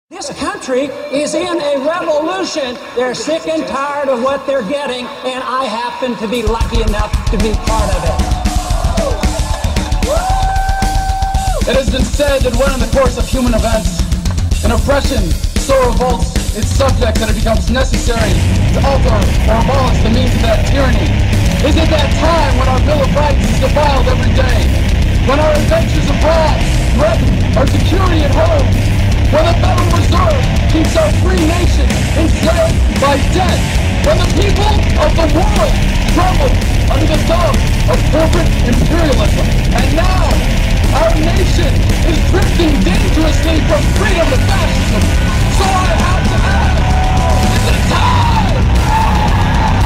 This country is in a revolution. They're sick and tired of what they're getting, and I happen to be lucky enough to be part of it. It has been said that when in the course of human events, an oppression so revolts its subject that it becomes necessary to alter or abolish the means of that tyranny. Is it that time when our Bill of Rights is defiled every day? When our adventures abroad threaten our security at home? When the Federal Reserve keeps our free nation enslaved by debt? When the people of the world tremble under the thumb of corporate imperialism? And now, our nation is drifting dangerously from freedom to fascism. So I have to ask, is it time?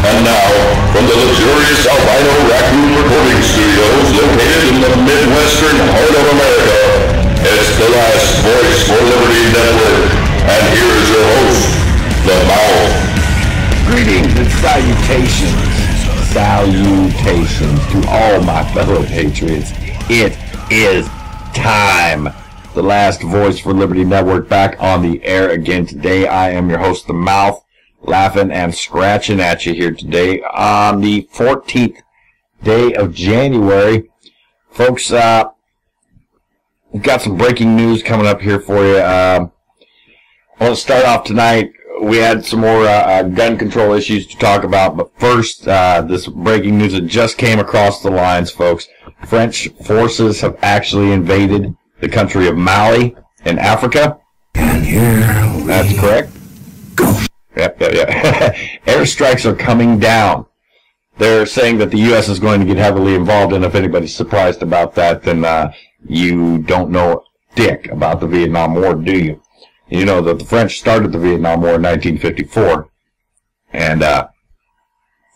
And now, from the luxurious albino raccoon recording studios located in the Midwestern heart of America, it's the Last Voice for Liberty Network. And here's your host, The Mouth. Greetings and salutations to all my fellow patriots. It is time. The Last Voice for Liberty Network back on the air again today. I am your host, The Mouth, laughing and scratching at you here today on the 14th day of January. Folks, we've got some breaking news coming up here for you. I want to start off tonight. We had some more gun control issues to talk about, but first, this breaking news that just came across the lines, folks. French forces have actually invaded the country of Mali in Africa. And here That's correct. go. Yep. Airstrikes are coming down. They're saying that the U.S. is going to get heavily involved, and if anybody's surprised about that, then you don't know dick about the Vietnam War, do you? You know that the French started the Vietnam War in 1954, and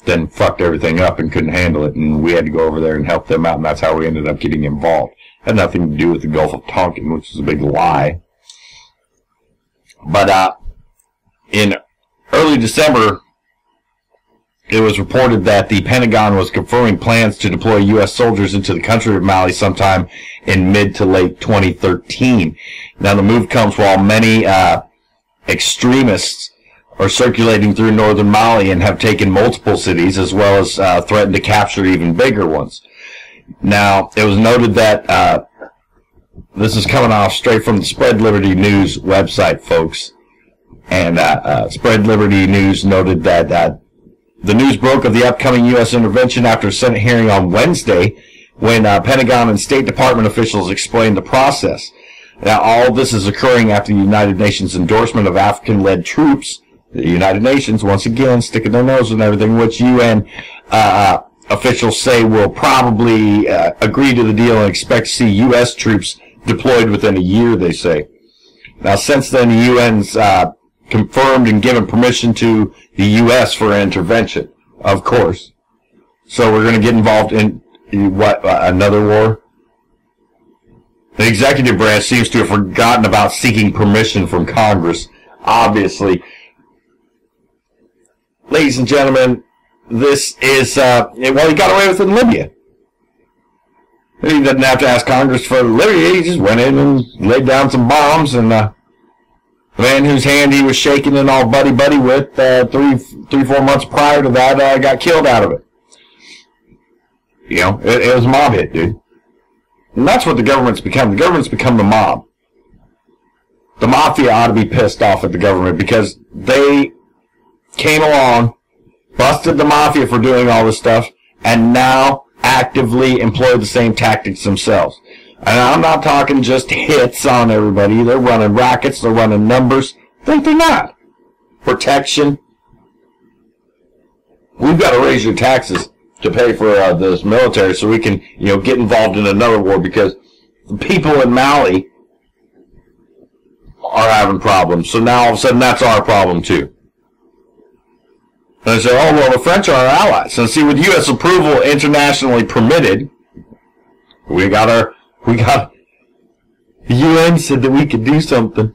then fucked everything up and couldn't handle it, and we had to go over there and help them out, and that's how we ended up getting involved. Had nothing to do with the Gulf of Tonkin, which is a big lie. But in early December, it was reported that the Pentagon was confirming plans to deploy U.S. soldiers into the country of Mali sometime in mid to late 2013. Now, the move comes while many extremists are circulating through northern Mali and have taken multiple cities, as well as threatened to capture even bigger ones. Now, it was noted that this is coming off straight from the Spread Liberty News website, folks. And Spread Liberty News noted that the news broke of the upcoming U.S. intervention after a Senate hearing on Wednesday when Pentagon and State Department officials explained the process. Now, all this is occurring after the United Nations endorsement of African-led troops. The United Nations, once again, sticking their nose in everything, which UN officials say will probably agree to the deal and expect to see U.S. troops deployed within a year, they say. Now, since then, the UN's confirmed and given permission to the U.S. for an intervention, of course. So we're going to get involved in, another war? The executive branch seems to have forgotten about seeking permission from Congress, obviously. Ladies and gentlemen, this is, well, he got away with it in Libya. He didn't have to ask Congress for Libya. He just went in and laid down some bombs, and the man whose hand he was shaking and all buddy-buddy with 4 months prior to that got killed out of it. You know, it was a mob hit, dude. And that's what the government's become. The government's become the mob. The mafia ought to be pissed off at the government because they came along, busted the mafia for doing all this stuff, and now actively employ the same tactics themselves. And I'm not talking just hits on everybody. They're running rackets. They're running numbers. Think they're not. Protection. We've got to raise your taxes to pay for this military so we can, get involved in another war because the people in Mali are having problems. So now all of a sudden that's our problem too. And they say, oh, well, the French are our allies. And see, with U.S. approval internationally permitted, the UN said that we could do something.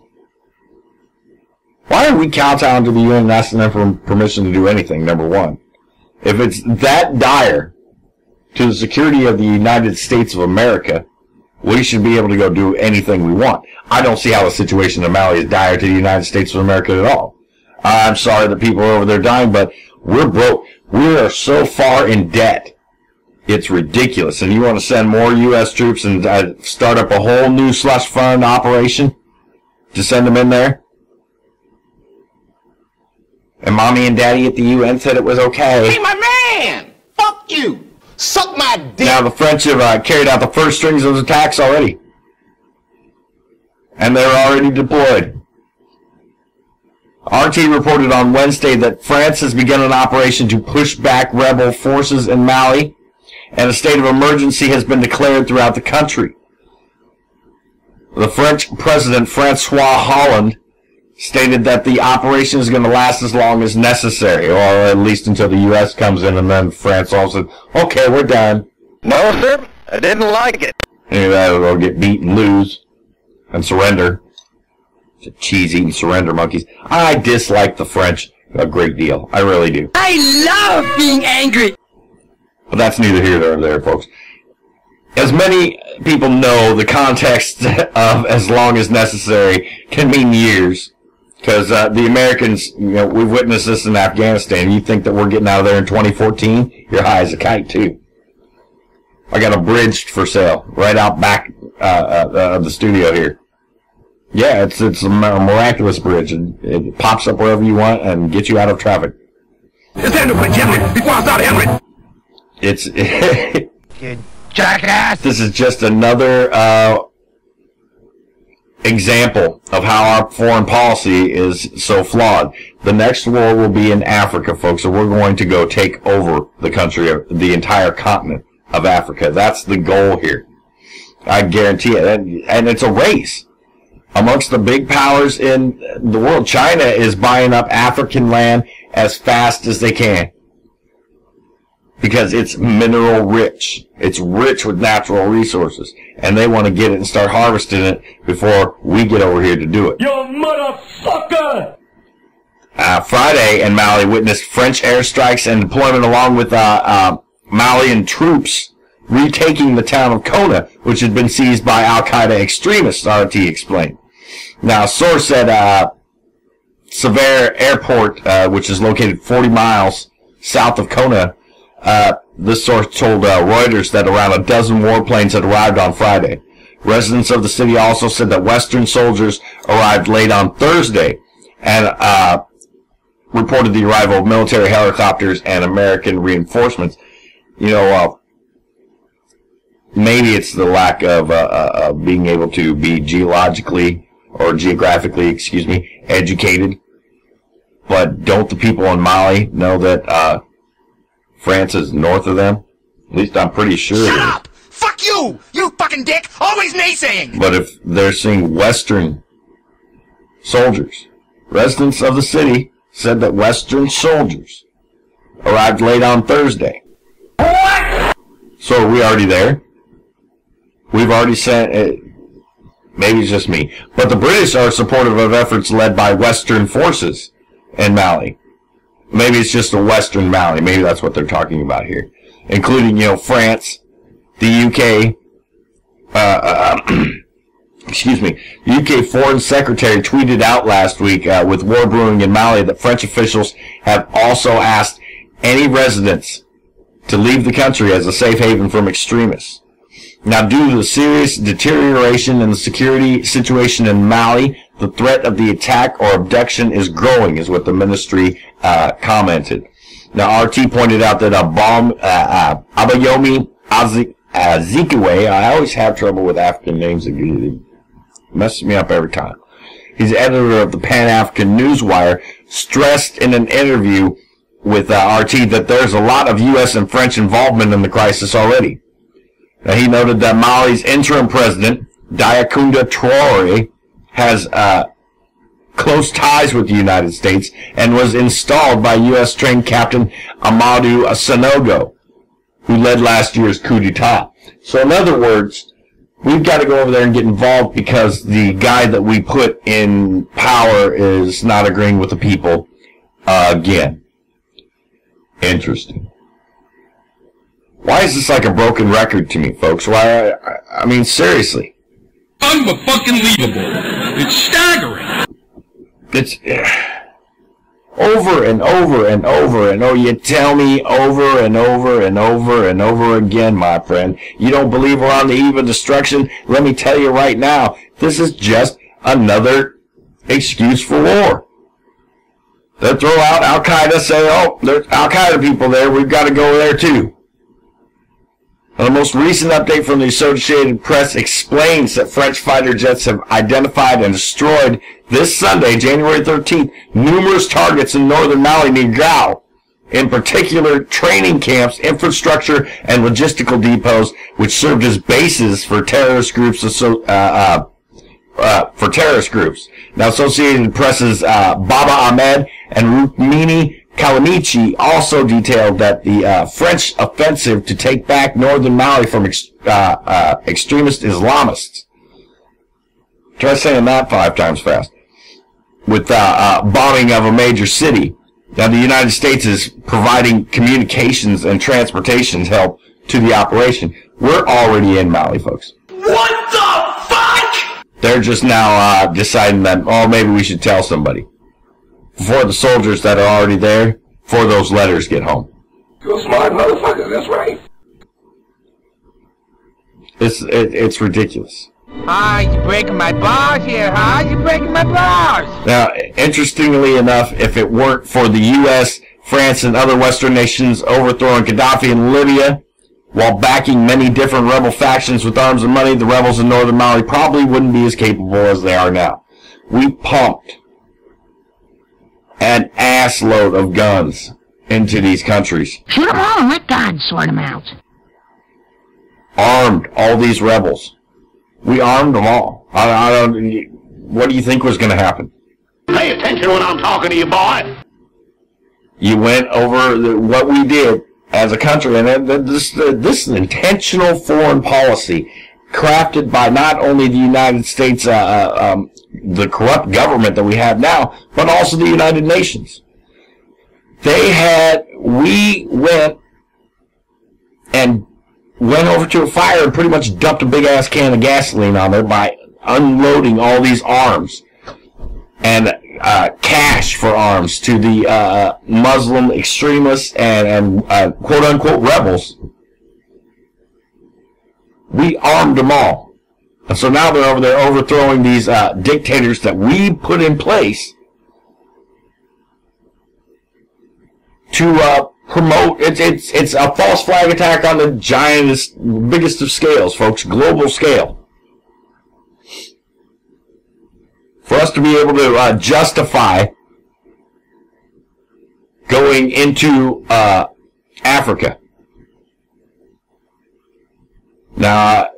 Why are we kowtowing to the UN and asking them for permission to do anything, number one? If it's that dire to the security of the United States of America, we should be able to go do anything we want. I don't see how the situation in Mali is dire to the United States of America at all. I'm sorry that people are over there dying, but we're broke. We are so far in debt. It's ridiculous. And you want to send more U.S. troops and start up a whole new slush fund operation to send them in there? And Mommy and Daddy at the UN said it was okay. Hey, my man! Fuck you! Suck my dick! Now, the French have carried out the first strings of attacks already. And they're already deployed. RT reported on Wednesday that France has begun an operation to push back rebel forces in Mali, and a state of emergency has been declared throughout the country. The French President Francois Hollande stated that the operation is going to last as long as necessary, or at least until the U.S. comes in, and then France also said, okay, we're done. No, sir, I didn't like it. Anyway, they'll get beat and lose and surrender. Cheese-eating surrender monkeys. I dislike the French a great deal. I really do. I love being angry. But that's neither here nor there, folks. As many people know, the context of as long as necessary can mean years. Because the Americans, we've witnessed this in Afghanistan. You think that we're getting out of there in 2014? You're high as a kite, too. I got a bridge for sale right out back of the studio here. Yeah, it's a miraculous bridge. It pops up wherever you want and gets you out of traffic. It's You jackass! This is just another example of how our foreign policy is so flawed. The next war will be in Africa, folks, so we're going to go take over the country, the entire continent of Africa. That's the goal here. I guarantee it. And it's a race amongst the big powers in the world. China is buying up African land as fast as they can because it's mineral rich. It's rich with natural resources, and they want to get it and start harvesting it before we get over here to do it. You motherfucker! Friday in Mali witnessed French airstrikes and deployment along with Malian troops retaking the town of Kona, which had been seized by al-Qaeda extremists, RT explained. Now, a source said Severe Airport, which is located 40 miles south of Kona, this source told Reuters that around a dozen warplanes had arrived on Friday. Residents of the city also said that Western soldiers arrived late on Thursday and reported the arrival of military helicopters and American reinforcements. Maybe it's the lack of being able to be geographically educated. But don't the people in Mali know that France is north of them? At least I'm pretty sure. Shut up! Fuck you! You fucking dick! Always naysaying! But if they're seeing Western soldiers, residents of the city said that Western soldiers arrived late on Thursday. What? So are we already there? We've already sent it. Maybe it's just me. But the British are supportive of efforts led by Western forces in Mali. Maybe it's just a Western Mali. Maybe that's what they're talking about here. Including, France, the UK, the UK Foreign Secretary tweeted out last week with war brewing in Mali that French officials have also asked any residents to leave the country as a safe haven from extremists. Now, due to the serious deterioration in the security situation in Mali, the threat of the attack or abduction is growing, is what the ministry commented. Now, RT pointed out that Abayomi Azikiwe, I always have trouble with African names. It messes me up every time. He's editor of the Pan-African Newswire, stressed in an interview with RT that there's a lot of U.S. and French involvement in the crisis already. Now, he noted that Mali's interim president, Diakunda Traore, has close ties with the United States and was installed by U.S.-trained Captain Amadou Sanogo, who led last year's coup d'etat. So, in other words, we've got to go over there and get involved because the guy that we put in power is not agreeing with the people again. Interesting. Why is this like a broken record to me, folks? Why? I mean, seriously. Unfucking-leavable. It's staggering. It's over and over and over and over. You tell me over and over and over and over again, my friend. You don't believe we're on the eve of destruction? Let me tell you right now, this is just another excuse for war. They'll throw out Al-Qaeda, say, oh, there's Al-Qaeda people there, we've got to go there too. And the most recent update from the Associated Press explains that French fighter jets have identified and destroyed this Sunday, January 13th, numerous targets in northern Mali near Gao. In particular, training camps, infrastructure, and logistical depots, which served as bases for terrorist groups. Now, Associated Press's Baba Ahmed and Rukmini Kalanichi also detailed that the French offensive to take back northern Mali from extremist Islamists. Try saying that 5 times fast. With bombing of a major city. Now, the United States is providing communications and transportation help to the operation. We're already in Mali, folks. What the fuck? They're just now deciding that, oh, maybe we should tell somebody. Before the soldiers that are already there, before those letters get home. You're a smart motherfucker, that's right. It's ridiculous. You breaking my bars here, You breaking my bars. Now, interestingly enough, if it weren't for the U.S., France, and other Western nations overthrowing Gaddafi in Libya, while backing many different rebel factions with arms and money, the rebels in northern Mali probably wouldn't be as capable as they are now. We pumped an assload of guns into these countries. Shoot them all and let God sort them out. Armed all these rebels. We armed them all. I don't. What do you think was going to happen? Pay attention when I'm talking to you, boy. You went over what we did as a country, and this intentional foreign policy crafted by not only the United States, the corrupt government that we have now, but also the United Nations. We went over to a fire and pretty much dumped a big-ass can of gasoline on there by unloading all these arms and cash for arms to the Muslim extremists and quote-unquote rebels. We armed them all. And so now they're over there overthrowing these dictators that we put in place to promote. It's a false flag attack on the biggest of scales, folks, global scale. For us to be able to justify going into Africa. Now,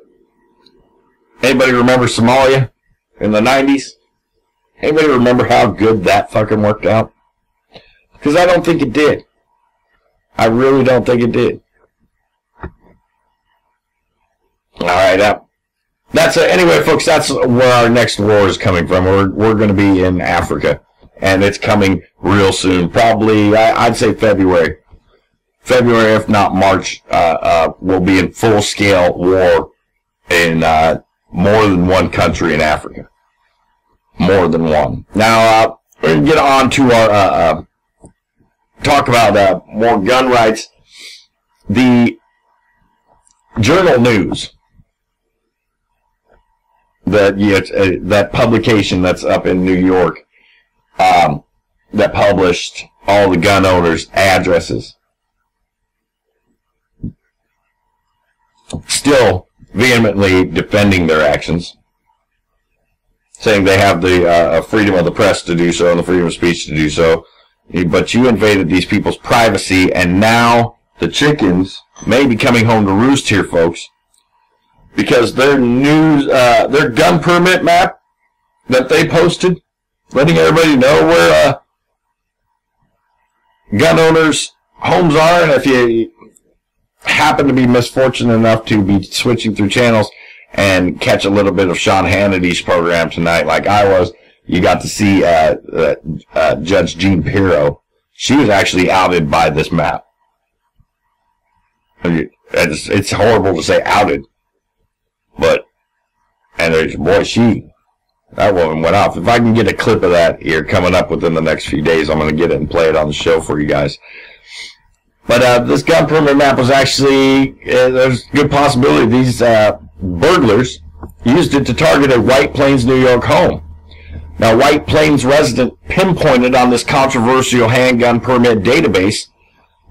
anybody remember Somalia in the 90s? Anybody remember how good that fucking worked out? Because I don't think it did. I really don't think it did. Alright, that's anyway, folks, that's where our next war is coming from. We're going to be in Africa, and it's coming real soon. Probably, I'd say February. February, if not March, we'll be in full-scale war in more than one country in Africa. More than one. Now, we're going to get on to our talk about more gun rights. The Journal News, that publication that's up in New York, that published all the gun owners' addresses, still vehemently defending their actions, saying they have the freedom of the press to do so and the freedom of speech to do so. But you invaded these people's privacy, and now the chickens may be coming home to roost here, folks, because their gun permit map that they posted, letting everybody know where gun owners' homes are, and if you happen to be misfortunate enough to be switching through channels and catch a little bit of Sean Hannity's program tonight, like I was, you got to see Judge Jean Pirro. She was actually outed by this map. It's horrible to say outed. But, and there's, boy, that woman went off. If I can get a clip of that here coming up within the next few days, I'm going to get it and play it on the show for you guys. But this gun permit map was actually, there's a good possibility these burglars used it to target a White Plains, New York home. Now, White Plains resident pinpointed on this controversial handgun permit database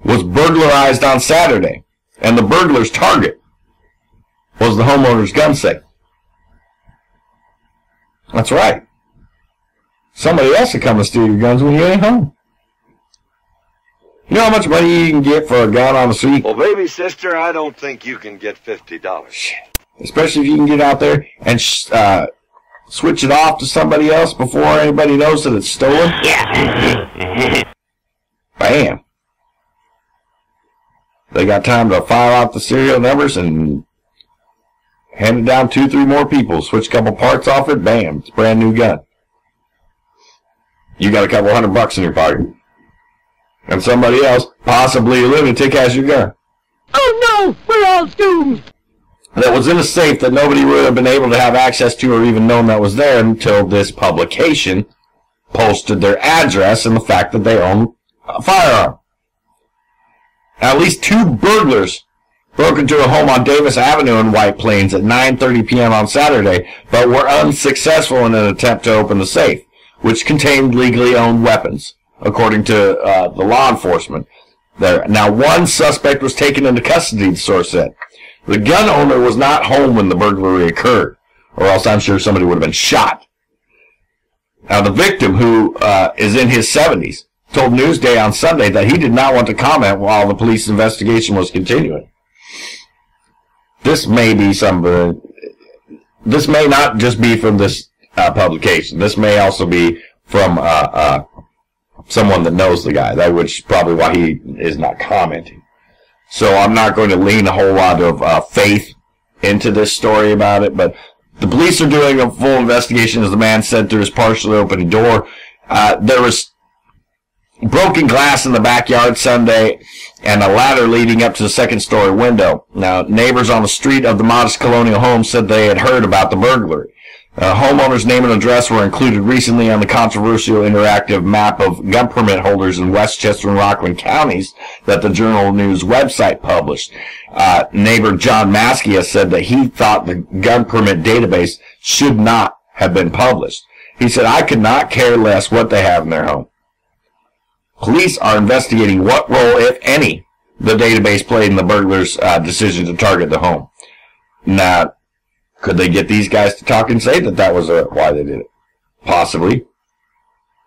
was burglarized on Saturday, and the burglar's target was the homeowner's gun safe. That's right. Somebody else will come and steal your guns when you ain't home. You know how much money you can get for a gun on the street? Well, baby sister, I don't think you can get $50. Shit. Especially if you can get out there and switch it off to somebody else before anybody knows that it's stolen. Yeah. Bam. They got time to file out the serial numbers and hand it down 2-3 more people. Switch a couple parts off it. Bam. It's a brand new gun. You got a couple $100 in your pocket. And somebody else, possibly a lunatic, has your gun. Oh no, we're all doomed. That was in a safe that nobody would have been able to have access to or even known that was there until this publication posted their address and the fact that they own a firearm. At least 2 burglars broke into a home on Davis Avenue in White Plains at 9:30 p.m. on Saturday, but were unsuccessful in an attempt to open the safe, which contained legally owned weapons, according to the law enforcement there. Now, one suspect was taken into custody, the source said. The gun owner was not home when the burglary occurred, or else I'm sure somebody would have been shot. Now, the victim, who is in his 70s, told Newsday on Sunday that he did not want to comment while the police investigation was continuing. This may be this may not just be from this publication. This may also be from someone that knows the guy, which is probably why he is not commenting. So I'm not going to lean a whole lot of faith into this story about it, but the police are doing a full investigation, as the man said through his partially open door. There was broken glass in the backyard Sunday and a ladder leading up to the second-story window. Now, neighbors on the street of the modest colonial home said they had heard about the burglary. Homeowners' name and address were included recently on the controversial interactive map of gun permit holders in Westchester and Rockland counties that the Journal News website published. Neighbor John Maskia said that he thought the gun permit database should not have been published. He said, "I could not care less what they have in their home." Police are investigating what role, if any, the database played in the burglars' decision to target the home. Now, could they get these guys to talk and say that was why they did it? Possibly.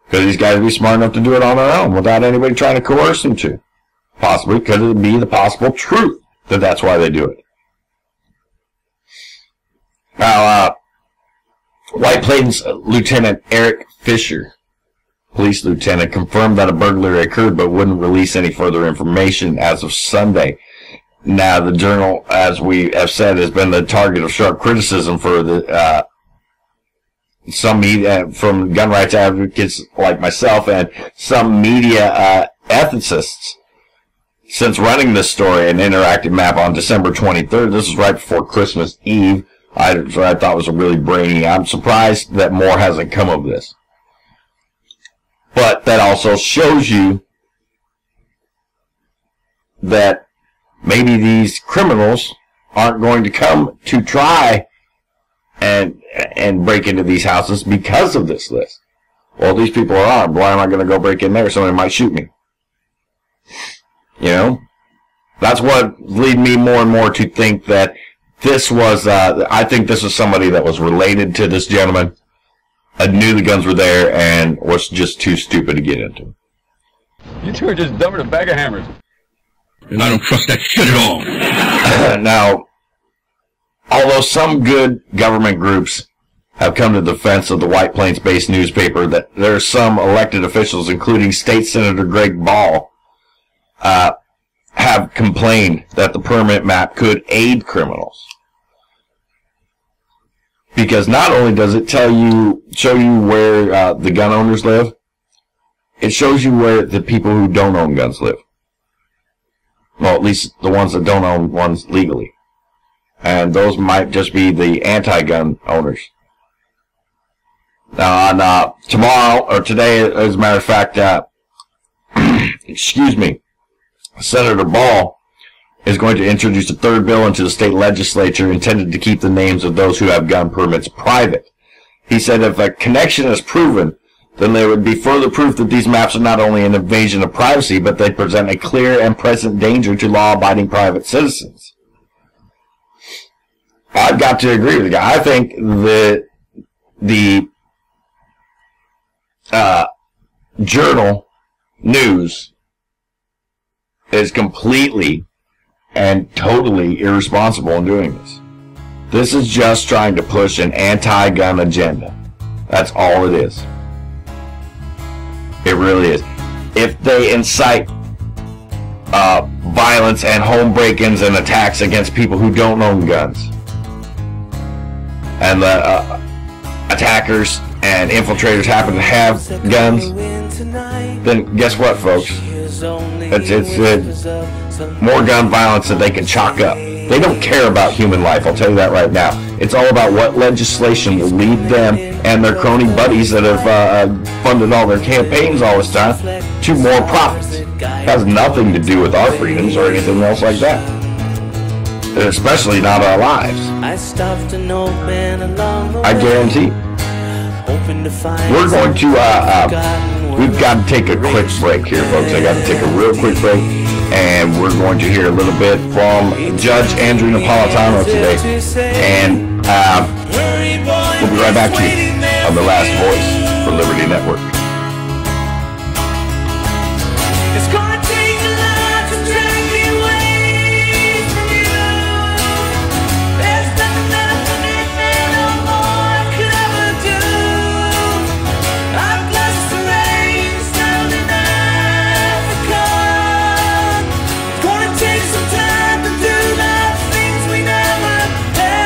Could these guys be smart enough to do it on their own without anybody trying to coerce them to? Possibly. Could it be the possible truth that that's why they do it? Now, White Plains Lieutenant Eric Fisher, police lieutenant, confirmed that a burglary occurred but wouldn't release any further information as of Sunday. Now, the Journal, as we have said, has been the target of sharp criticism for the some media, from gun rights advocates like myself and some media ethicists since running this story, an interactive map on December 23rd. This is right before Christmas Eve. I thought was a really brainy. I'm surprised that more hasn't come of this. But that also shows you that maybe these criminals aren't going to come to try and break into these houses because of this list. Well, these people are armed. Why am I going to go break in there? Somebody might shoot me. You know? That's what lead me more and more to think that this was, I think this was somebody that was related to this gentleman, knew the guns were there, and was just too stupid to get into. You two are just dumber than a bag of hammers. And I don't trust that shit at all. Now, although some good government groups have come to the defense of the White Plains-based newspaper, that there are some elected officials, including State Senator Greg Ball, have complained that the permit map could aid criminals. Because not only does it show you where the gun owners live, it shows you where the people who don't own guns live. Well, at least the ones that don't own ones legally. And those might just be the anti-gun owners. Now, tomorrow, or today, as a matter of fact, excuse me, Senator Ball is going to introduce a third bill into the state legislature intended to keep the names of those who have gun permits private. He said if a connection is proven, then there would be further proof that these maps are not only an invasion of privacy, but they present a clear and present danger to law-abiding private citizens. I've got to agree with the guy. I think that the Journal News is completely and totally irresponsible in doing this. This is just trying to push an anti-gun agenda. That's all it is. It really is. If they incite violence and home break-ins and attacks against people who don't own guns, and the attackers and infiltrators happen to have guns, then guess what, folks? It's more gun violence that they can chalk up. They don't care about human life, I'll tell you that right now. It's all about what legislation will lead them and their crony buddies that have funded all their campaigns all this time to more profits. It has nothing to do with our freedoms or anything else like that. Especially not our lives. I guarantee. We're going to, we've got to take a quick break here, folks. I got to take a real quick break, and we're going to hear a little bit from Judge Andrew Napolitano today, and we'll be right back to you on The Last Voice for Liberty Network. It's gonna take a lot to drag me away from you. There's nothing that no more could ever do. I've lost the rains down in Africa. It's gonna take some time to do the things we never had.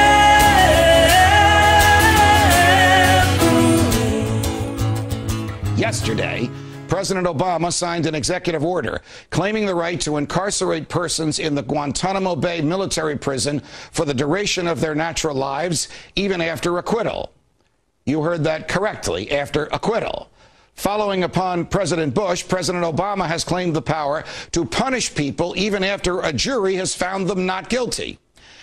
Yesterday, President Obama signed an executive order claiming the right to incarcerate persons in the Guantanamo Bay military prison for the duration of their natural lives, even after acquittal. You heard that correctly, after acquittal. Following upon President Bush, President Obama has claimed the power to punish people even after a jury has found them not guilty.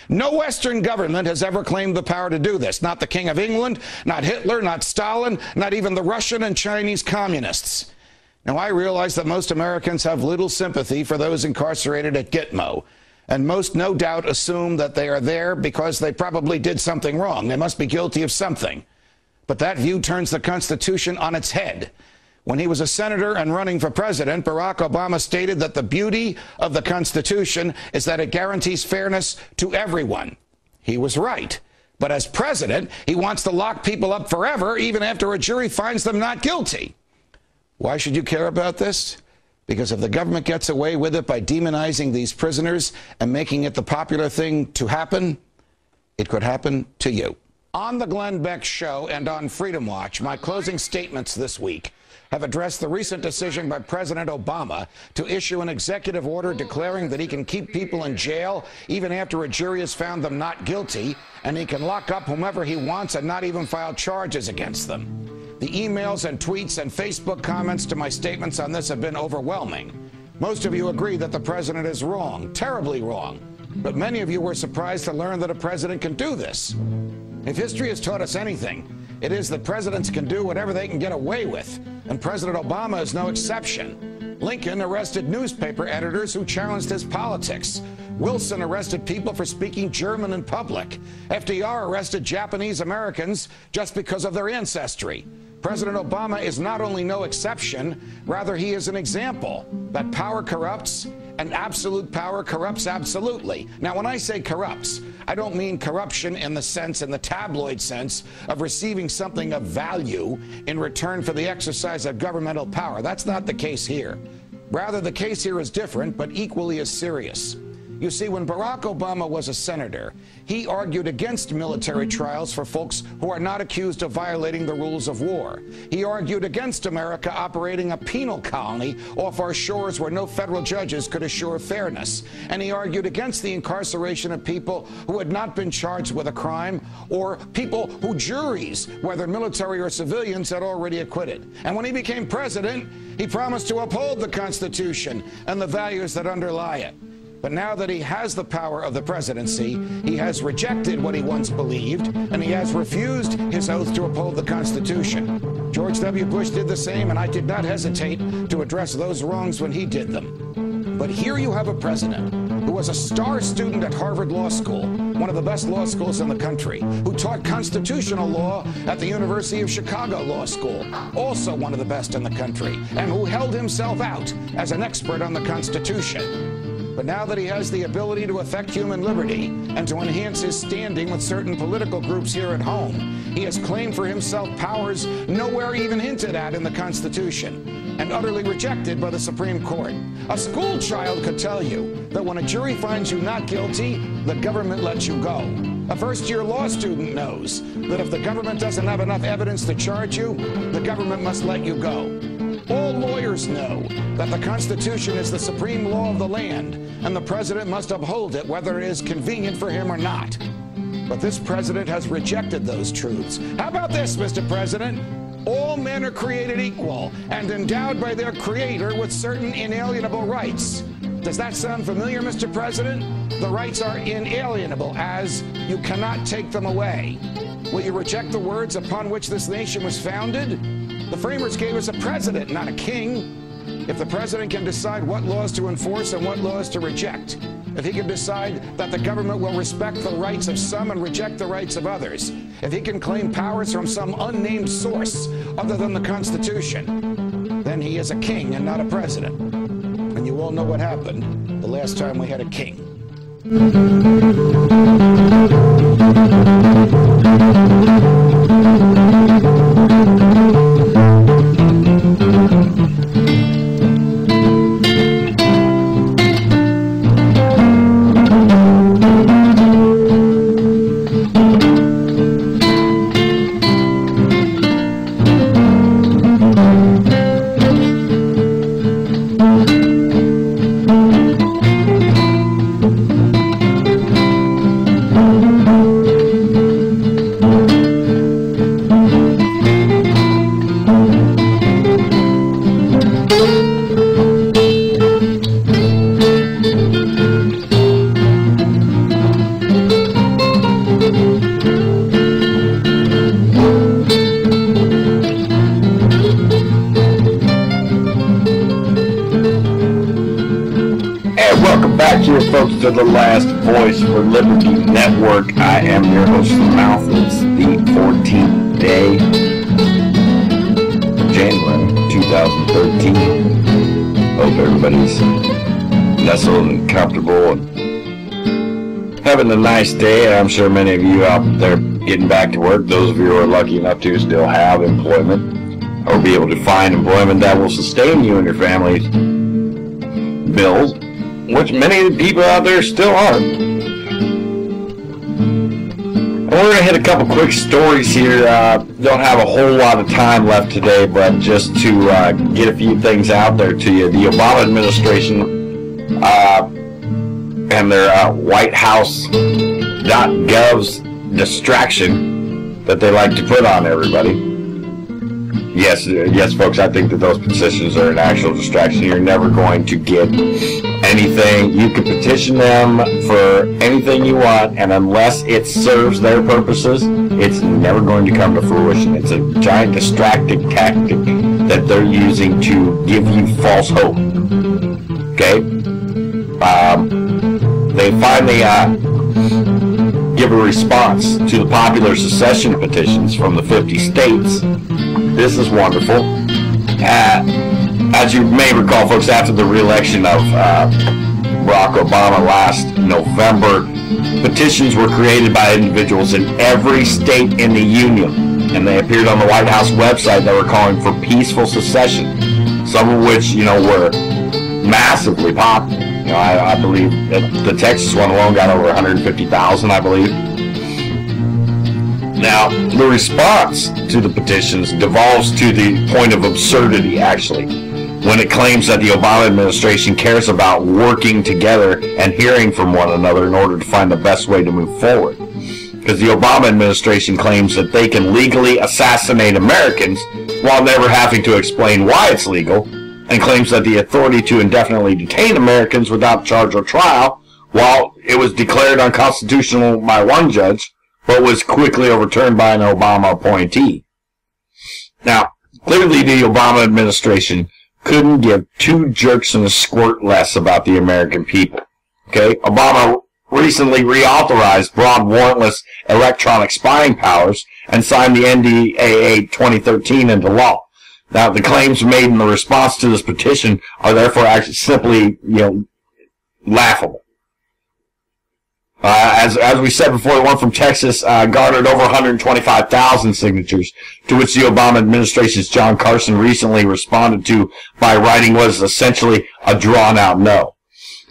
No Western government has ever claimed the power to do this. Not the King of England, not Hitler, not Stalin, not even the Russian and Chinese communists. Now, I realize that most Americans have little sympathy for those incarcerated at Gitmo, and most no doubt assume that they are there because they probably did something wrong. They must be guilty of something. But that view turns the Constitution on its head. When he was a senator and running for president, Barack Obama stated that the beauty of the Constitution is that it guarantees fairness to everyone. He was right. But as president, he wants to lock people up forever, even after a jury finds them not guilty. Why should you care about this? Because if the government gets away with it by demonizing these prisoners and making it the popular thing to happen, it could happen to you. On the Glenn Beck Show and on Freedom Watch, my closing statements this week have addressed the recent decision by President Obama to issue an executive order declaring that he can keep people in jail even after a jury has found them not guilty, and he can lock up whomever he wants and not even file charges against them. The emails and tweets and Facebook comments to my statements on this have been overwhelming. Most of you agree that the president is wrong, terribly wrong. But many of you were surprised to learn that a president can do this. If history has taught us anything, it is that presidents can do whatever they can get away with. And President Obama is no exception. Lincoln arrested newspaper editors who challenged his politics. Wilson arrested people for speaking German in public. FDR arrested Japanese Americans just because of their ancestry. President Obama is not only no exception, rather he is an example that power corrupts and absolute power corrupts absolutely. Now, when I say corrupts, I don't mean corruption in the tabloid sense of receiving something of value in return for the exercise of governmental power. That's not the case here. Rather, the case here is different, but equally as serious. You see, when Barack Obama was a senator, he argued against military trials for folks who are not accused of violating the rules of war. He argued against America operating a penal colony off our shores where no federal judges could assure fairness. And he argued against the incarceration of people who had not been charged with a crime, or people who juries, whether military or civilians, had already acquitted. And when he became president, he promised to uphold the Constitution and the values that underlie it. But now that he has the power of the presidency, he has rejected what he once believed, and he has refused his oath to uphold the Constitution. George W. Bush did the same, and I did not hesitate to address those wrongs when he did them. But here you have a president who was a star student at Harvard Law School, one of the best law schools in the country, who taught constitutional law at the University of Chicago Law School, also one of the best in the country, and who held himself out as an expert on the Constitution. But now that he has the ability to affect human liberty and to enhance his standing with certain political groups here at home, he has claimed for himself powers nowhere even hinted at in the Constitution and utterly rejected by the Supreme Court. A school child could tell you that when a jury finds you not guilty, the government lets you go. A first-year law student knows that if the government doesn't have enough evidence to charge you, the government must let you go. All lawyers know that the Constitution is the supreme law of the land, and the president must uphold it whether it is convenient for him or not. But this president has rejected those truths. How about this, Mr. President? All men are created equal and endowed by their creator with certain inalienable rights. Does that sound familiar, Mr. President? The rights are inalienable, as you cannot take them away. Will you reject the words upon which this nation was founded? The framers gave us a president, not a king. If the president can decide what laws to enforce and what laws to reject, if he can decide that the government will respect the rights of some and reject the rights of others, if he can claim powers from some unnamed source other than the Constitution, then he is a king and not a president. And you all know what happened the last time we had a king. To the last Voice for Liberty Network. I am your host of the mouth. It's the 14th day of January 2013. Hope everybody's nestled and comfortable and having a nice day. I'm sure many of you out there getting back to work, those of you who are lucky enough to still have employment or be able to find employment that will sustain you and your family's bills, which many of the people out there still are. And we're going to hit a couple quick stories here. Don't have a whole lot of time left today, but just to get a few things out there to you. The Obama administration and their WhiteHouse.gov's distraction that they like to put on everybody. Yes, folks, I think that those petitions are an actual distraction. You're never going to get anything. You can petition them for anything you want, and unless it serves their purposes, it's never going to come to fruition. It's a giant distracting tactic that they're using to give you false hope. Okay? They finally give a response to the popular secession petitions from the 50 states. This is wonderful. As you may recall, folks, after the re-election of Barack Obama last November, petitions were created by individuals in every state in the union, and they appeared on the White House website that were calling for peaceful secession, some of which, were massively popular. You know, I believe that the Texas one alone got over 150,000, I believe. Now, the response to the petitions devolves to the point of absurdity, actually, when it claims that the Obama administration cares about working together and hearing from one another in order to find the best way to move forward. Because the Obama administration claims that they can legally assassinate Americans while never having to explain why it's legal, and claims that the authority to indefinitely detain Americans without charge or trial, while it was declared unconstitutional by one judge, but was quickly overturned by an Obama appointee. Now, clearly the Obama administration couldn't give two jerks and a squirt less about the American people. Okay? Obama recently reauthorized broad warrantless electronic spying powers and signed the NDAA 2013 into law. Now, the claims made in the response to this petition are therefore actually simply, laughable. As we said before, the one from Texas garnered over 125,000 signatures, to which the Obama administration's John Carson recently responded to by writing what is essentially a drawn-out no.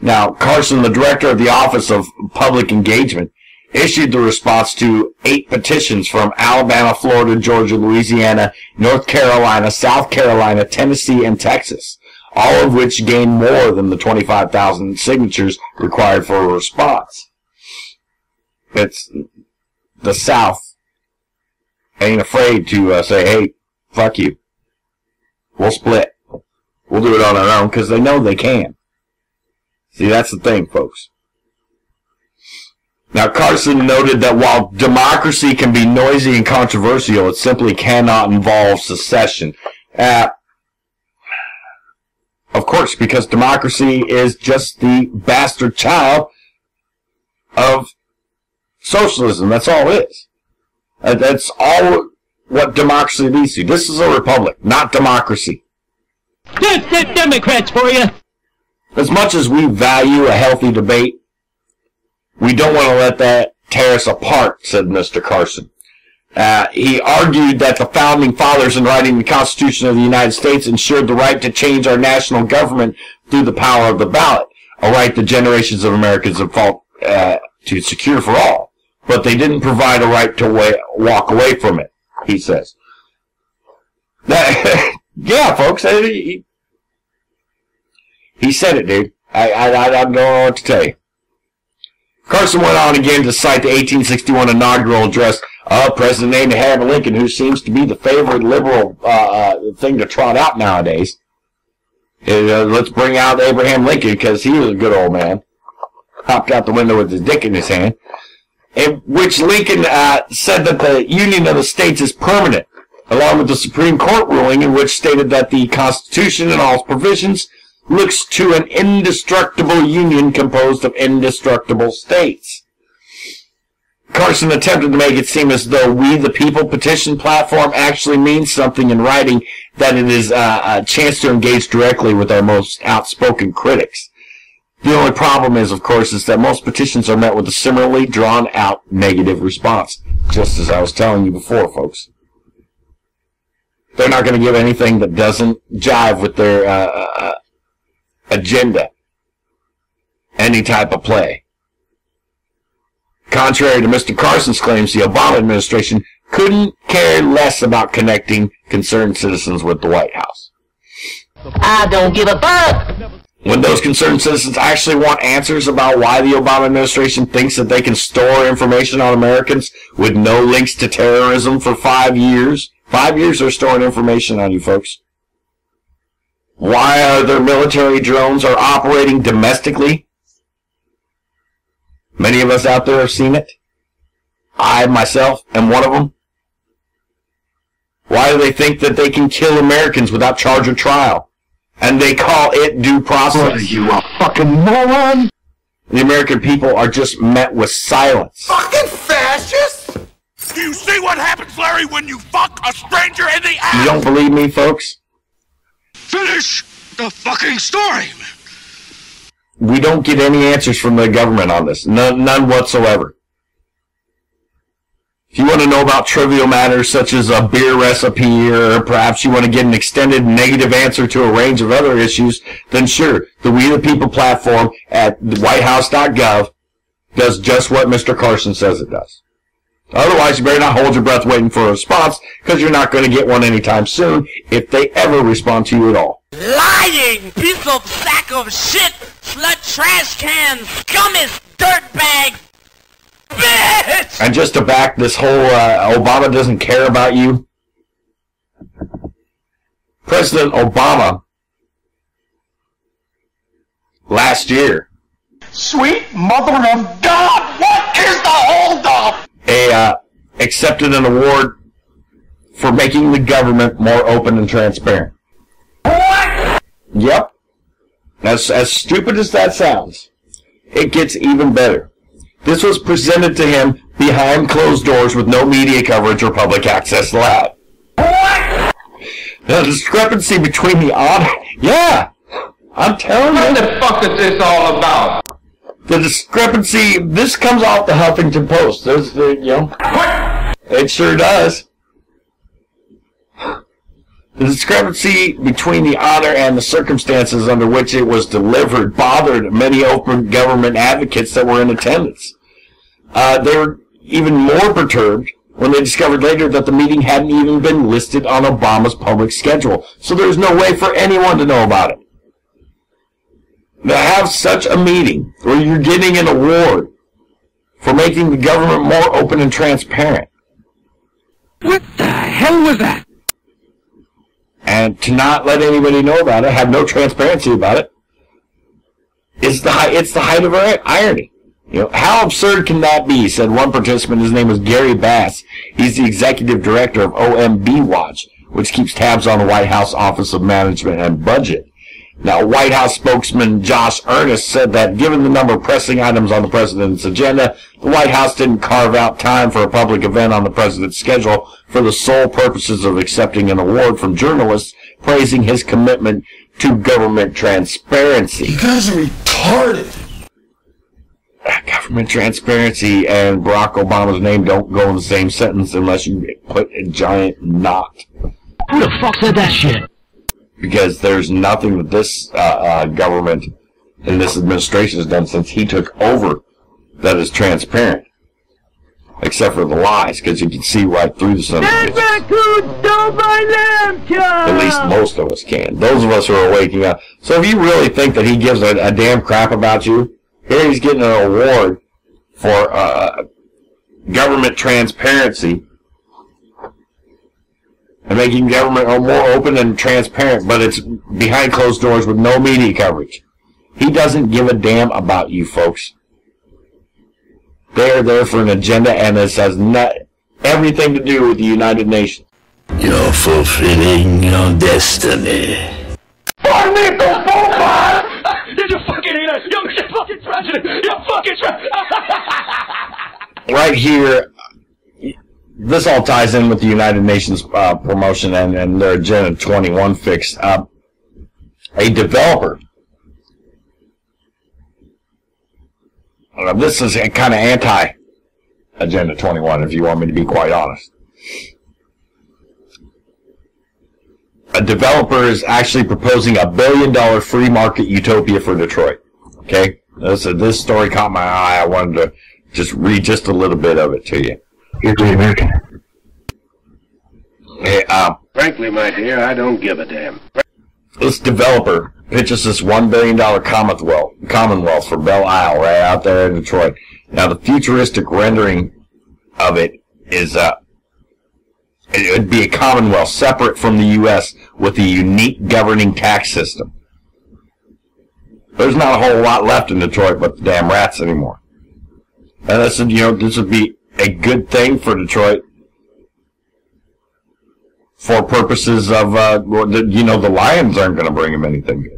Now, Carson, the director of the Office of Public Engagement, issued the response to 8 petitions from Alabama, Florida, Georgia, Louisiana, North Carolina, South Carolina, Tennessee, and Texas, all of which gained more than the 25,000 signatures required for a response. It's the South ain't afraid to say, hey, fuck you. We'll split. We'll do it on our own, because they know they can. See, that's the thing, folks. Now, Carson noted that while democracy can be noisy and controversial, it simply cannot involve secession. Of course, because democracy is just the bastard child of socialism. That's all it is. That's all what democracy leads to. This is a republic, not democracy. That's the Democrats for you. As much as we value a healthy debate, we don't want to let that tear us apart, said Mr. Carson. He argued that the Founding Fathers, in writing the Constitution of the United States, ensured the right to change our national government through the power of the ballot, a right that generations of Americans have fought to secure for all. But they didn't provide a right to walk away from it, he says. Yeah, folks, he said it, dude. I don't know what to tell you. Carson went on again to cite the 1861 inaugural address of President Abraham Lincoln, who seems to be the favorite liberal thing to trot out nowadays. Let's bring out Abraham Lincoln, because he was a good old man. Hopped out the window with his dick in his hand. In which Lincoln said that the Union of the States is permanent, along with the Supreme Court ruling in which stated that the Constitution and all its provisions looks to an indestructible union composed of indestructible states. Carson attempted to make it seem as though We the People petition platform actually means something in writing, that it is a chance to engage directly with our most outspoken critics. The only problem is, of course, is that most petitions are met with a similarly drawn-out negative response, just as I was telling you before, folks. They're not going to give anything that doesn't jive with their agenda, any type of play. Contrary to Mr. Carson's claims, the Obama administration couldn't care less about connecting concerned citizens with the White House. I don't give a fuck. When those concerned citizens actually want answers about why the Obama administration thinks that they can store information on Americans with no links to terrorism for 5 years, 5 years they're storing information on you folks. Why their military drones are operating domestically? Many of us out there have seen it. I, myself, am one of them. Why do they think that they can kill Americans without charge or trial? And they call it due process. What are you, a fucking moron? The American people are just met with silence. Fucking fascist! Do you see what happens, Larry, when you fuck a stranger in the ass? You don't believe me, folks? Finish the fucking story! We don't get any answers from the government on this. None whatsoever. If you want to know about trivial matters such as a beer recipe, or perhaps you want to get an extended negative answer to a range of other issues, then sure, the We the People platform at whitehouse.gov does just what Mr. Carson says it does. Otherwise, you better not hold your breath waiting for a response, because you're not going to get one anytime soon, if they ever respond to you at all. Lying piece of sack of shit, slut trash can, scummest dirtbag, bitch! And just to back this whole Obama doesn't care about you, President Obama last year, sweet mother of God, what is the holdup? Accepted an award for making the government more open and transparent. What? Yep. As stupid as that sounds, it gets even better. This was presented to him behind closed doors with no media coverage or public access allowed. What? The discrepancy between the honor... Yeah! I'm telling you. What the fuck is this all about? The discrepancy... This comes off the Huffington Post. There's the, you know... What? It sure does. The discrepancy between the honor and the circumstances under which it was delivered bothered many open government advocates that were in attendance. They were even more perturbed when they discovered later that the meeting hadn't even been listed on Obama's public schedule, so there's no way for anyone to know about it. To have such a meeting where you're getting an award for making the government more open and transparent. What the hell was that? And to not let anybody know about it, have no transparency about it, it's the height of irony. You know, how absurd can that be? Said one participant. His name was Gary Bass. He's the executive director of OMB Watch, which keeps tabs on the White House Office of Management and Budget. Now, White House spokesman Josh Earnest said that given the number of pressing items on the president's agenda, the White House didn't carve out time for a public event on the president's schedule for the sole purposes of accepting an award from journalists praising his commitment to government transparency. You guys are retarded. Government transparency and Barack Obama's name don't go in the same sentence unless you put a giant knot. Who the fuck said that shit? Because there's nothing that this government and this administration has done since he took over that is transparent. Except for the lies, because you can see right through the son of a bitch. At least most of us can. Those of us who are waking up. So if you really think that he gives a damn crap about you, here he's getting an award for government transparency and making government more open and transparent, but it's behind closed doors with no media coverage. He doesn't give a damn about you folks. They're there for an agenda, and this has everything to do with the United Nations. You're fulfilling your destiny. You fucking idiot! You're fucking president! You're fucking Right here, this all ties in with the United Nations promotion and their Agenda 21 fix. A developer. This is kind of anti-Agenda 21, if you want me to be quite honest. A developer is actually proposing $1 billion free market utopia for Detroit. Okay? This story caught my eye. I wanted to just read just a little bit of it to you. You're a great American. Hey, frankly, my dear, I don't give a damn. This developer pitches this $1 billion Commonwealth for Belle Isle right out there in Detroit. Now, the futuristic rendering of it is it would be a Commonwealth separate from the U.S. with a unique governing tax system. There's not a whole lot left in Detroit but the damn rats anymore. And this would be a good thing for Detroit for purposes of, the Lions aren't going to bring him anything good.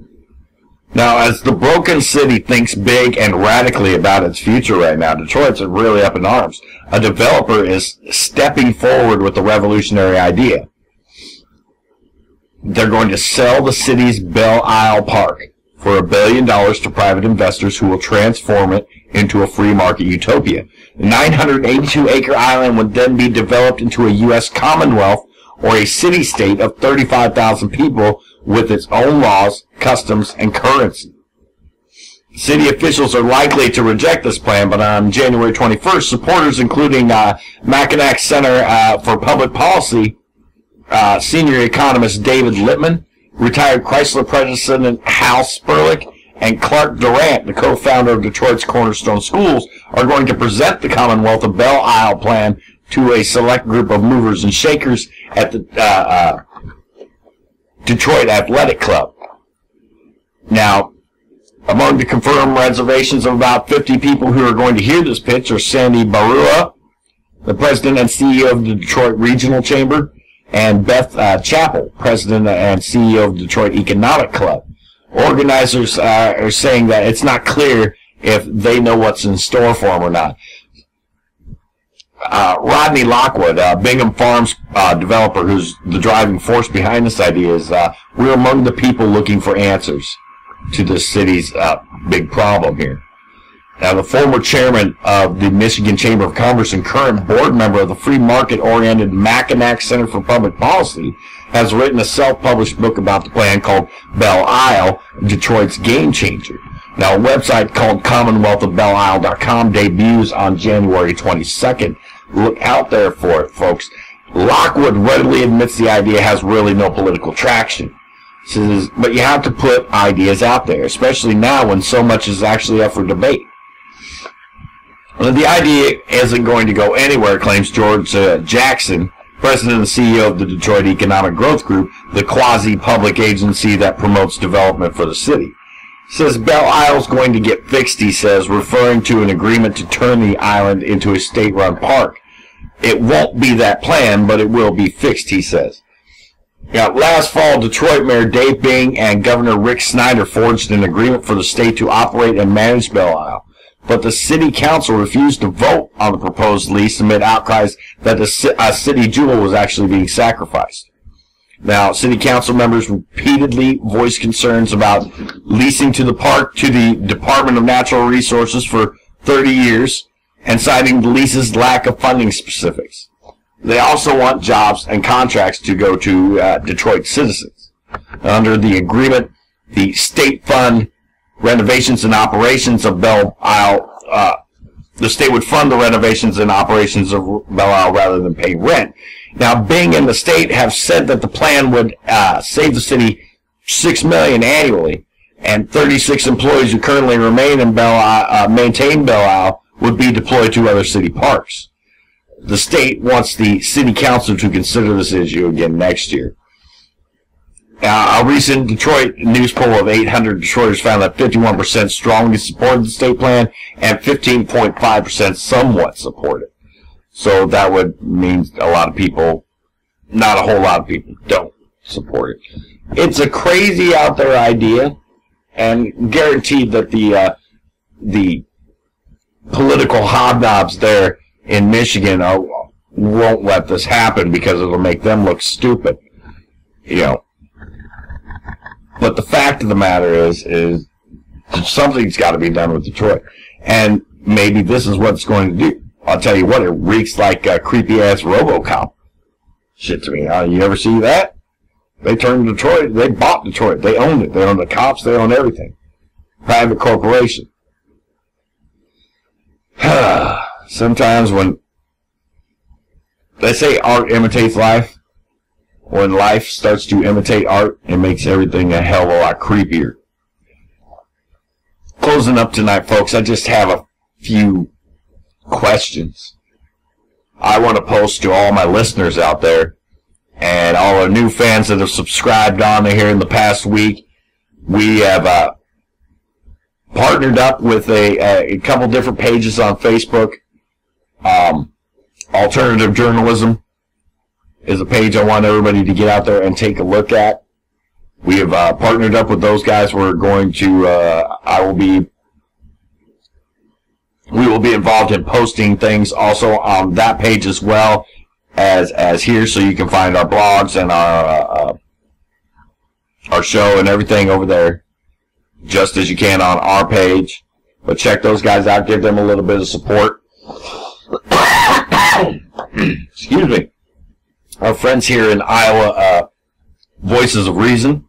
Now, as the broken city thinks big and radically about its future right now, Detroit's really up in arms. A developer is stepping forward with a revolutionary idea. They're going to sell the city's Belle Isle Park for $1 billion to private investors who will transform it into a free market utopia. The 982-acre island would then be developed into a U.S. Commonwealth or a city-state of 35,000 people with its own laws, customs, and currency. City officials are likely to reject this plan, but on January 21st, supporters, including Mackinac Center for Public Policy senior economist David Lippman, retired Chrysler president Hal Sperlich, and Clark Durant, the co-founder of Detroit's Cornerstone Schools, are going to present the Commonwealth of Belle Isle plan to a select group of movers and shakers at the Detroit Athletic Club. Now, among the confirmed reservations of about 50 people who are going to hear this pitch are Sandy Barua, the president and CEO of the Detroit Regional Chamber, and Beth Chappell, president and CEO of the Detroit Economic Club. Organizers are saying that it's not clear if they know what's in store for them or not. Rodney Lockwood, Bingham Farms developer who's the driving force behind this idea, is we're among the people looking for answers to the city's big problem here. Now, the former chairman of the Michigan Chamber of Commerce and current board member of the free market-oriented Mackinac Center for Public Policy has written a self-published book about the plan called Belle Isle, Detroit's Game Changer. Now, a website called CommonwealthofBelleIsle.com debuts on January 22nd. Look out there for it, folks. Lockwood readily admits the idea has really no political traction. Says, but you have to put ideas out there, especially now when so much is actually up for debate. Well, the idea isn't going to go anywhere, claims George Jackson, president and CEO of the Detroit Economic Growth Group, the quasi-public agency that promotes development for the city. Says Belle Isle's going to get fixed, he says, referring to an agreement to turn the island into a state-run park. It won't be that plan, but it will be fixed, he says. Now, last fall, Detroit Mayor Dave Bing and Governor Rick Snyder forged an agreement for the state to operate and manage Belle Isle, but the city council refused to vote on the proposed lease amid outcries that a city jewel was actually being sacrificed. Now, city council members repeatedly voiced concerns about leasing to the park to the Department of Natural Resources for 30 years and citing the lease's lack of funding specifics. They also want jobs and contracts to go to Detroit citizens. Under the agreement, the state fund renovations and operations of Belle Isle, the state would fund the renovations and operations of Belle Isle rather than pay rent. Now, Bing and the state have said that the plan would save the city $6 million annually, and 36 employees who currently remain in maintain Belle Isle would be deployed to other city parks. The state wants the city council to consider this issue again next year. A recent Detroit news poll of 800 Detroiters found that 51% strongly supported the state plan and 15.5% somewhat support it. So that would mean a lot of people, not a whole lot of people, don't support it. It's a crazy out there idea, and guaranteed that the political hobnobs there in Michigan won't let this happen because it'll make them look stupid, you know. But the fact of the matter is something's got to be done with Detroit, and maybe this is what it's going to do. I'll tell you what, it reeks like creepy-ass RoboCop shit to me. You ever see that? They turned Detroit, they bought Detroit, they owned it. They own the cops, they own everything. Private corporation. Sometimes when they say art imitates life, when life starts to imitate art, it makes everything a hell of a lot creepier. Closing up tonight, folks, I just have a few questions I want to post to all my listeners out there and all our new fans that have subscribed on here in the past week. We have partnered up with a couple different pages on Facebook. Alternative Journalism is a page I want everybody to get out there and take a look at. We have partnered up with those guys. We're going to, we will be involved in posting things also on that page as well as here, so you can find our blogs and our show and everything over there, just as you can on our page. But check those guys out. Give them a little bit of support. Excuse me. Our friends here in Iowa, Voices of Reason,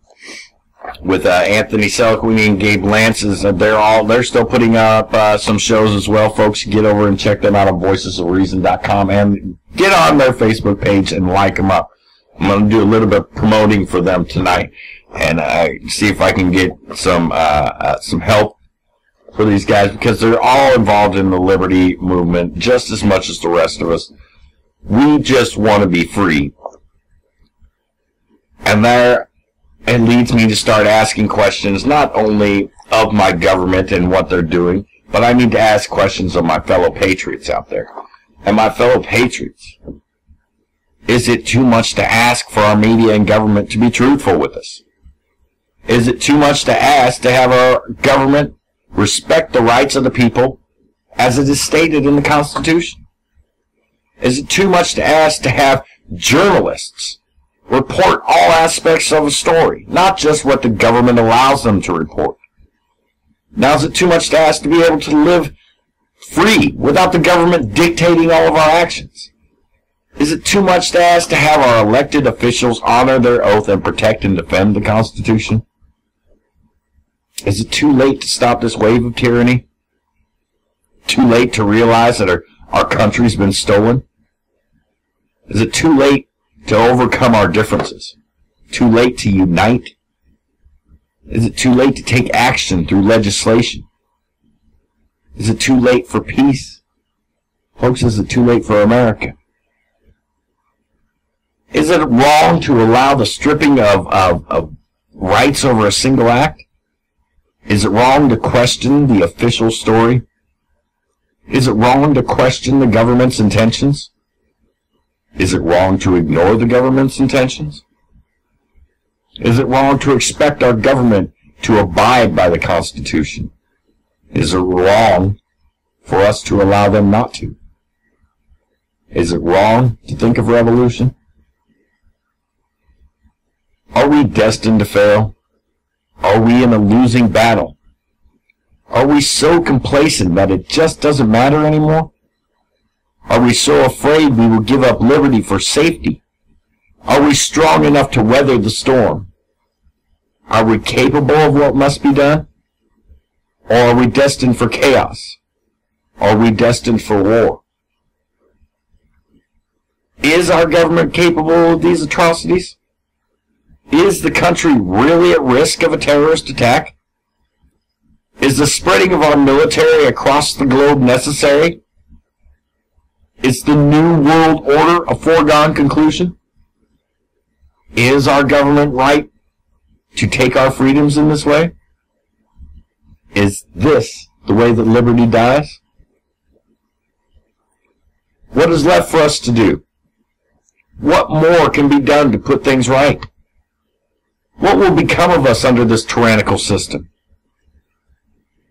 with Anthony Seliquini and Gabe Lances, they're still putting up some shows as well. Folks, get over and check them out on voicesofreason.com and get on their Facebook page and like them up. I'm going to do a little bit of promoting for them tonight and see if I can get some help for these guys, because they're all involved in the liberty movement just as much as the rest of us. We just want to be free. And it leads me to start asking questions not only of my government and what they're doing, but I need to ask questions of my fellow patriots out there. And my fellow patriots, is it too much to ask for our media and government to be truthful with us? Is it too much to ask to have our government respect the rights of the people as it is stated in the Constitution? Is it too much to ask to have journalists report all aspects of a story, not just what the government allows them to report? Now, is it too much to ask to be able to live free without the government dictating all of our actions? Is it too much to ask to have our elected officials honor their oath and protect and defend the Constitution? Is it too late to stop this wave of tyranny? Too late to realize that our country's been stolen? Is it too late to overcome our differences? Too late to unite? Is it too late to take action through legislation? Is it too late for peace? Folks, is it too late for America? Is it wrong to allow the stripping of rights over a single act? Is it wrong to question the official story? Is it wrong to question the government's intentions? Is it wrong to ignore the government's intentions? Is it wrong to expect our government to abide by the Constitution? Is it wrong for us to allow them not to? Is it wrong to think of revolution? Are we destined to fail? Are we in a losing battle? Are we so complacent that it just doesn't matter anymore? Are we so afraid we will give up liberty for safety? Are we strong enough to weather the storm? Are we capable of what must be done? Or are we destined for chaos? Are we destined for war? Is our government capable of these atrocities? Is the country really at risk of a terrorist attack? Is the spreading of our military across the globe necessary? Is the New World Order a foregone conclusion? Is our government right to take our freedoms in this way? Is this the way that liberty dies? What is left for us to do? What more can be done to put things right? What will become of us under this tyrannical system?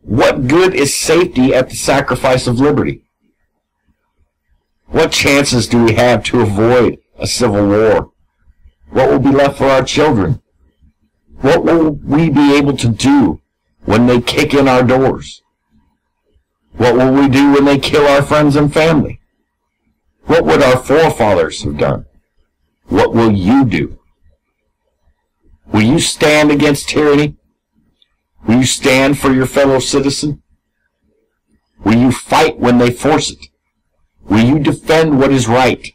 What good is safety at the sacrifice of liberty? What chances do we have to avoid a civil war? What will be left for our children? What will we be able to do when they kick in our doors? What will we do when they kill our friends and family? What would our forefathers have done? What will you do? Will you stand against tyranny? Will you stand for your fellow citizen? Will you fight when they force it? Will you defend what is right?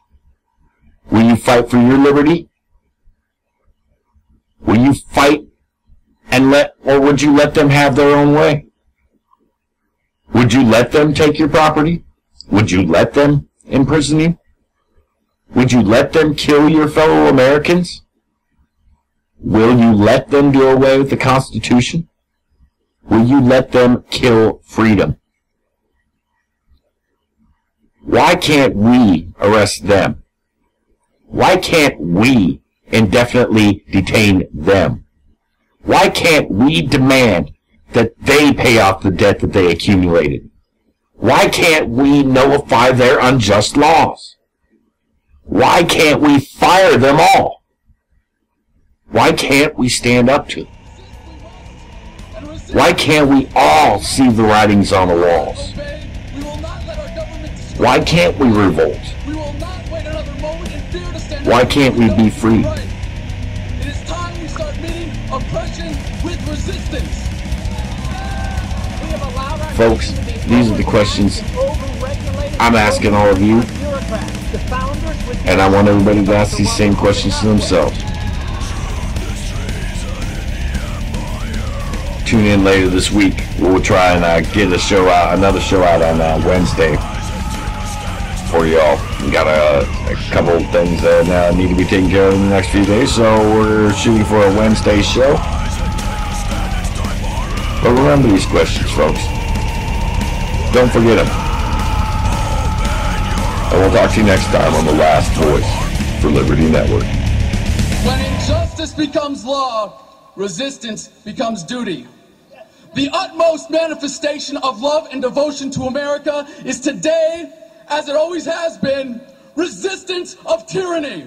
Will you fight for your liberty? Will you fight or would you let them have their own way? Would you let them take your property? Would you let them imprison you? Would you let them kill your fellow Americans? Will you let them do away with the Constitution? Will you let them kill freedom? Why can't we arrest them? Why can't we indefinitely detain them? Why can't we demand that they pay off the debt that they accumulated? Why can't we nullify their unjust laws? Why can't we fire them all? Why can't we stand up to them? And Why can't we all see the writings on the walls? Why can't we revolt? Why can't we be free? It is time we start meeting oppression with resistance. Folks, these are the questions I'm asking all of you, and I want everybody to ask these same questions to themselves. Tune in later this week. We'll try and get another show out on Wednesday for y'all. We got a couple of things that need to be taken care of in the next few days, so we're shooting for a Wednesday show. But remember these questions, folks. Don't forget them. And we'll talk to you next time on The Last Voice for Liberty Network. When injustice becomes law, resistance becomes duty. The utmost manifestation of love and devotion to America is today, as it always has been, resistance of tyranny.